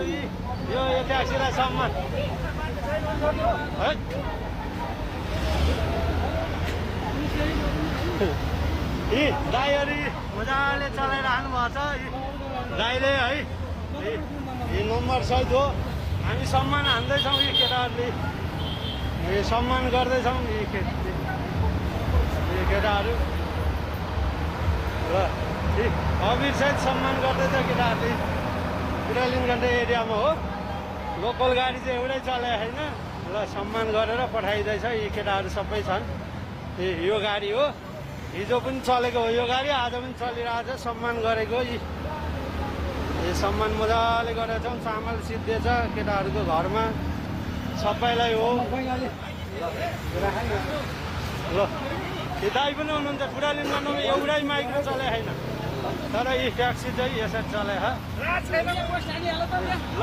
केटाहरू यो ट्याक्सीलाई सम्मान है। यी दाइहरू मजाले चलाइराख्नु भएको छ दाइले है। यी नम्बर सहित हो हामी सम्मान हान्दैछौँ यी केटाहरूले सम्मान गर्दैछौँ यी केटाहरू र अबिर सहित सम्मान गर्दैछ केटाहरूले। पुरालिनगण्ड एरियामा हो लोकल गाडी चाहिँ एउटै चले होइन र सम्मान गरेर पठाइँदैछ यी केटाहरू सबै छन्। यो गाडी हो हिजो पनि चलेको हो यो गाडी आज पनि चलिरहेको छ सम्मान गरेको यी सम्मान मजाले गरेका छौँ। चामल सिद्धिएछ केटाहरूको घरमा सबैलाई हो ल। यो दाइ पनि हुनुहुन्छ पुरालिनगण्डमा एउटै माइक्रो चले होइन तर यी ट्याक्सी चाहिँ यसरी चले ल।